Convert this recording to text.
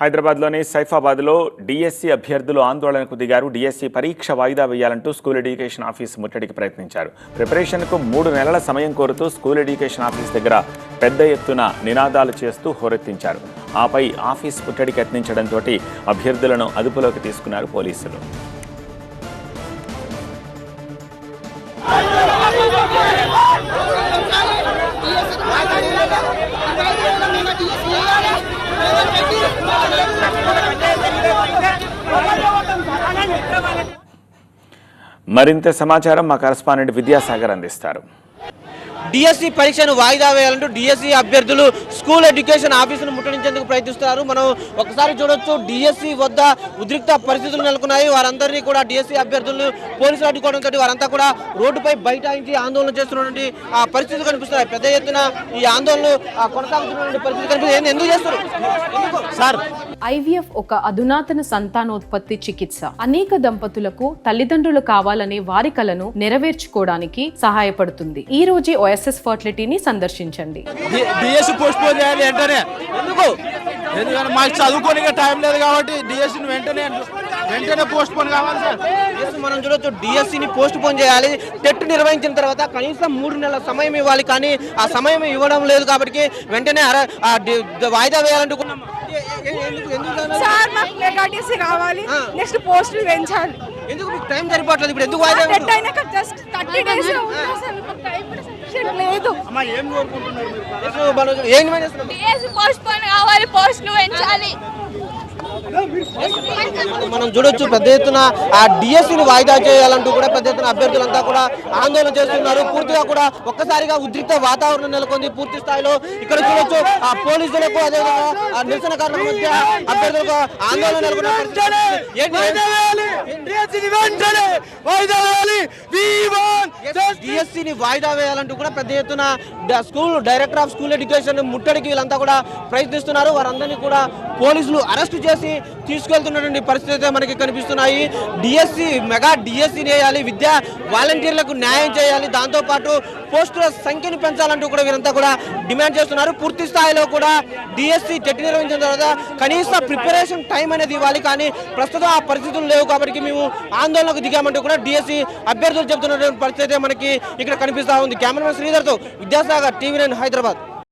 హైదరాబాద్లోని సైఫాబాద్లో డిఎస్సి అభ్యర్థులు ఆందోళనకు దిగారు. డిఎస్సి పరీక్ష వాయిదా వేయాలంటూ స్కూల్ ఎడ్యుకేషన్ ఆఫీస్ ముట్టడికి ప్రయత్నించారు. ప్రిపరేషన్కు 3 నెలల సమయం కోరుతూ స్కూల్ ఎడ్యుకేషన్ ఆఫీస్ దగ్గర పెద్ద ఎత్తున నినాదాలు చేస్తూ హోరెత్తించారు. ఆపై ఆఫీస్ ముట్టడికి యత్నించడంతో అభ్యర్థులను అదుపులోకి తీసుకున్నారు పోలీసులు. మరింత సమాచారం మా కరెస్పాండెంట్ విద్యాసాగర్ అందిస్తారు. డిఎస్సి పరీక్షను వాయిదా వేయాలంటూ డిఎస్సి అభ్యర్థులు స్కూల్ ఎడ్యుకేషన్ ఆఫీసును ముట్టడించేందుకు ప్రయత్నిస్తున్నారు. మనం ఒకసారి చూడొచ్చు, డిఎస్సి వద్ద ఉద్రిక్త పరిస్థితులు నెలకొన్నాయి. వారందరినీ కూడా డిఎస్సి అభ్యర్థులను పోలీసులు అడ్డుకోవడంతో వారంతా కూడా రోడ్డుపై బైఠాయించి ఆందోళన చేస్తున్నటువంటి పరిస్థితులు కనిపిస్తున్నాయి. పెద్ద ఎత్తున ఈ ఆందోళనలు కొనసాగుతున్నటువంటి పరిస్థితి కనిపిస్తుంది. ఎందుకు చేస్తారు సార్? ఐవీఎఫ్ ఒక అధునాతన సంతానోత్పత్తి చికిత్స. అనేక దంపతులకు తల్లిదండ్రులు కావాలనే వారి కలను నెరవేర్చుకోవడానికి సహాయపడుతుంది. ఈ రోజే ఓఎస్ఎస్ ఫర్టిలిటీని సందర్శించండి. డిఎస్సి పోస్ట్ పోన్ చేయాలి వెంటనే. ఎందుకంటే మాకు చదువుకోనికే టైం లేదు కాబట్టి డిఎస్సిని వెంటనే పోస్ట్ పోన్ కావాలి సార్. మనం చూడొచ్చు, డిఎస్సిని పోస్ట్ పోన్ చేయాలి. టెట్ నిర్వహించిన తర్వాత కనీసం 3 నెలల సమయం ఇవ్వాలి, కానీ ఆ సమయం ఇవ్వడం లేదు కాబట్టి వెంటనే వాయిదా వేయాలంటున్నాం. సార్ మాకు మెగా డిఎస్సి కావాలి, నెక్స్ట్ పోస్టులు పెంచాలి. ఎందుకు మీకు టైం సరిపోవట్లేదు? ఇప్పుడు ఎందుకు వాయిదా? టెట్ అయినాక జస్ట్ 30 డేస్ లేదు. డిఎస్సి పోస్ట్ పోన్ కావాలి, పోస్టులు పెంచాలి. మనం చూడొచ్చు, పెద్ద ఎత్తున ఆ డిఎస్సిని వాయిదా చేయాలంటూ కూడా పెద్ద ఎత్తున అభ్యర్థులంతా కూడా ఆందోళన చేస్తున్నారు. పూర్తిగా కూడా ఒక్కసారిగా ఉద్రిక్త వాతావరణం నెలకొంది పూర్తి స్థాయిలో. ఇక్కడ చూడొచ్చు, ఆ పోలీసులకు అదేవిధంగా నిరసనకారుల మధ్య అభ్యర్థులకు ఆందోళన నెలకొన్న డిఎస్సిని వాయిదా వేయాలంటూ కూడా పెద్ద ఎత్తున school director of school education ముట్టడికి వీళ్ళంతా కూడా ప్రయత్నిస్తున్నారు. వారందరినీ కూడా పోలీసులు అరెస్టు చేసి తీసుకెళ్తున్నటువంటి పరిస్థితి మనకి కనిపిస్తున్నాయి. డిఎస్సి మెగా డిఎస్సి వేయాలి, విద్యా వాలంటీర్లకు న్యాయం చేయాలి, దాంతోపాటు పోస్టుల సంఖ్యను పెంచాలంటూ కూడా వీరంతా కూడా డిమాండ్ చేస్తున్నారు. పూర్తి స్థాయిలో కూడా డిఎస్సి టెట్ నిర్వహించిన తర్వాత కనీస ప్రిపరేషన్ టైం అనేది ఇవ్వాలి, కానీ ప్రస్తుతం ఆ పరిస్థితులు లేవు కాబట్టి మేము ఆందోళనకు దిగామంటూ కూడా డిఎస్సి అభ్యర్థులు చెబుతున్నటువంటి పరిస్థితి మనకి ఇక్కడ కనిపిస్తూ ఉంది. కెమెరామెన్ శ్రీధర్తో విద్యాసాగర్, టీవీ9 హైదరాబాద్.